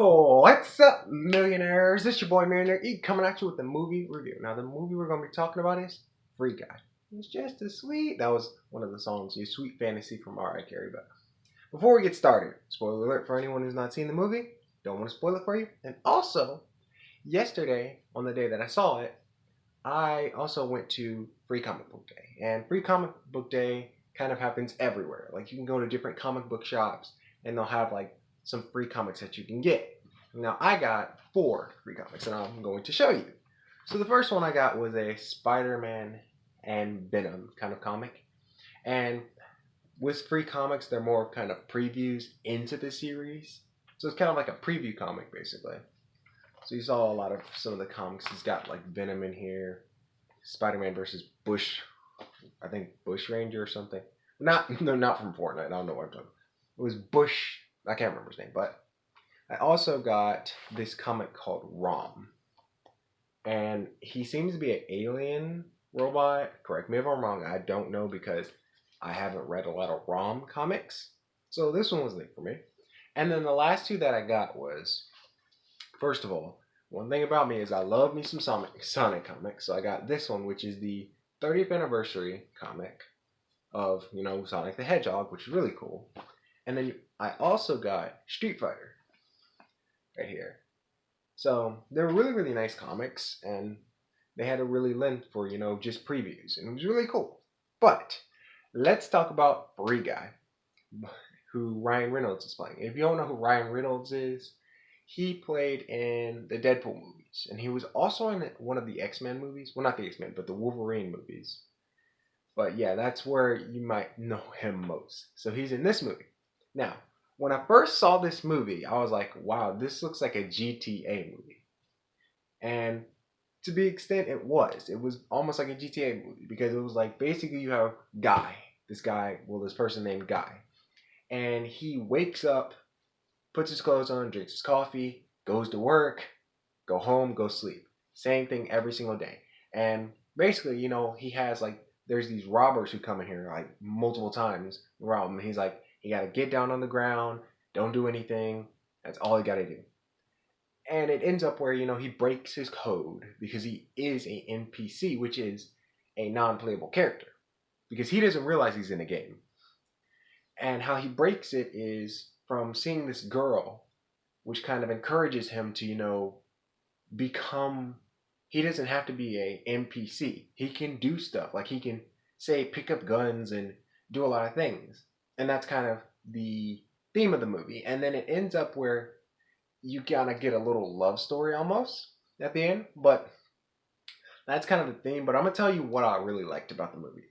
Oh, what's up, millionaires? This your boy Millionaire E coming at you with the movie review. Now, the movie we're going to be talking about is Free Guy. It's just a sweet. That was one of the songs, "Your Sweet Fantasy" from Mariah Carey. But before we get started, spoiler alert for anyone who's not seen the movie. Don't want to spoil it for you. And also, yesterday, on the day that I saw it, I also went to Free Comic Book Day. And Free Comic Book Day kind of happens everywhere. Like, you can go to different comic book shops and they'll have like some free comics that you can get. Now, I got 4 free comics and I'm going to show you. So, the first one I got was a Spider Man and Venom kind of comic. And with free comics, they're more kind of previews into the series. So, it's kind of like a preview comic basically. So you saw a lot of some of the comics. He's got like Venom in here, Spider-Man versus Bush, I think Bush Ranger or something. Not no, not from Fortnite. I don't know what I'm talking about. It was Bush. I can't remember his name, but I also got this comic called Rom, and he seems to be an alien robot. Correct me if I'm wrong. I don't know because I haven't read a lot of Rom comics. So this one was new for me. And then the last two that I got was, first of all, one thing about me is I love me some Sonic comics. So I got this one, which is the 30th anniversary comic of, Sonic the Hedgehog, which is really cool. And then I also got Street Fighter right here. So they're really, really nice comics, and they had a really length for, just previews, and it was really cool. But let's talk about Free Guy, who Ryan Reynolds is playing. If you don't know who Ryan Reynolds is, he played in the Deadpool movies, and he was also in one of the X-Men movies. Well, not the X-Men, but the Wolverine movies. But yeah, that's where you might know him most. So he's in this movie. Now, when I first saw this movie, I was like, wow, this looks like a GTA movie. And to be extent, it was. It was almost like a GTA movie because it was like basically you have Guy, this person named Guy, and he wakes up, puts his clothes on, drinks his coffee, goes to work, go home, go sleep. Same thing every single day. And basically, he has like there's these robbers who come in here like multiple times, rob him. He's like, he gotta get down on the ground, don't do anything. That's all he gotta do. And it ends up where, he breaks his code because he is a NPC, which is a non-playable character. Because he doesn't realize he's in a game. And how he breaks it is from seeing this girl, which kind of encourages him to, become. He doesn't have to be a NPC. He can do stuff like he can say pick up guns and do a lot of things, and that's kind of the theme of the movie. And then it ends up where you kind of get a little love story almost at the end, but that's kind of the theme. But I'm gonna tell you what I really liked about the movie.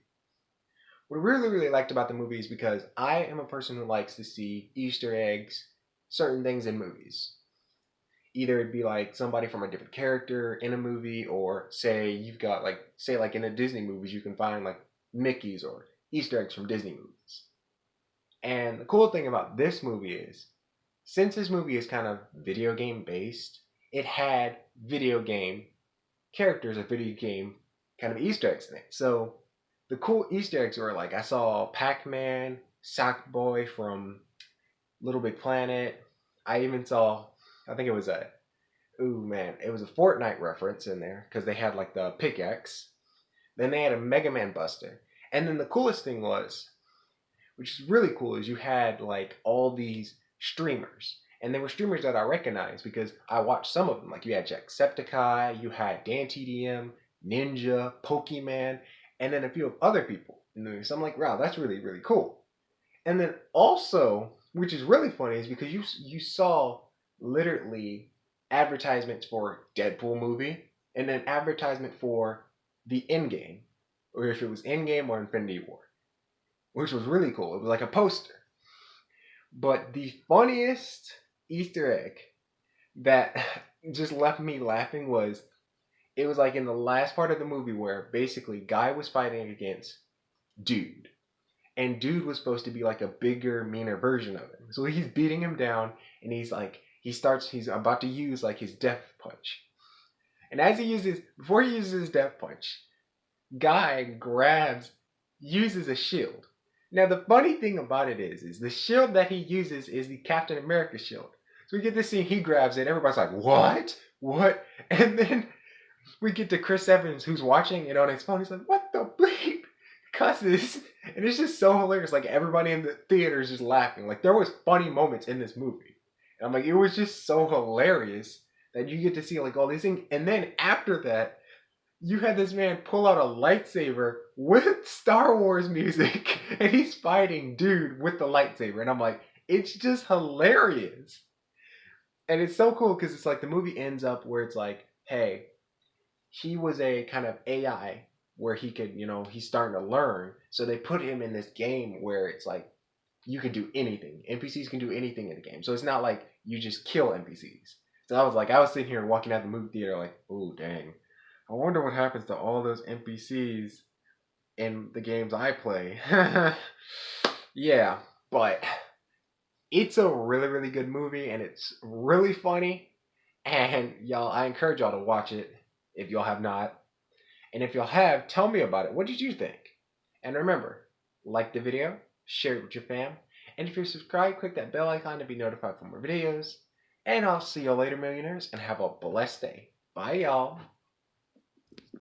What I really, really liked about the movie is because I am a person who likes to see Easter eggs, certain things in movies. Either it'd be like somebody from a different character in a movie, or say you've got like, say like in the Disney movies, you can find like Mickey's or Easter eggs from Disney movies. And the cool thing about this movie is, since this movie is kind of video game based, it had video game characters or video game kind of Easter eggs in it. So the cool Easter eggs were like, I saw Pac-Man, Sackboy from Little Big Planet. I even saw, I think it was it was a Fortnite reference in there because they had like the pickaxe. Then they had a Mega Man Buster. And then the coolest thing was, which is really cool, is you had like all these streamers. And they were streamers that I recognized because I watched some of them. Like you had Jacksepticeye, you had DanTDM, Ninja, Pokemon, and then a few of other people in the movie. So I'm like, wow, that's really, really cool. And then also, which is really funny, is because you saw literally advertisements for Deadpool movie and then advertisement for the Endgame, or if it was Endgame or Infinity War, which was really cool. It was like a poster. But the funniest Easter egg that just left me laughing was, it was like in the last part of the movie where basically Guy was fighting against Dude. And Dude was supposed to be like a bigger, meaner version of him. So he's beating him down, and he's about to use like his death punch. And before he uses his death punch, Guy uses a shield. Now the funny thing about it is the shield that he uses is the Captain America shield. So we get this scene, he grabs it, everybody's like, what? What? And then we get to Chris Evans, who's watching it on his phone. He's like, what the bleep? Cusses. And it's just so hilarious. Like, everybody in the theater is just laughing. Like, there was funny moments in this movie. And I'm like, it was just so hilarious that you get to see, like, all these things. And then after that, you had this man pull out a lightsaber with Star Wars music. And he's fighting dude with the lightsaber. And I'm like, it's just hilarious. And it's so cool because it's like the movie ends up where it's like, hey, he was a kind of AI where he could, he's starting to learn. So they put him in this game where it's like you can do anything. NPCs can do anything in the game. So it's not like you just kill NPCs. So I was sitting here walking out the movie theater like, oh dang, I wonder what happens to all those NPCs in the games I play. Yeah, but it's a really, really good movie and it's really funny. And y'all, I encourage y'all to watch it if y'all have not. And if y'all have, tell me about it. What did you think? And remember, like the video, share it with your fam. And if you're subscribed, click that bell icon to be notified for more videos. And I'll see y'all later, millionaires, and have a blessed day. Bye, y'all.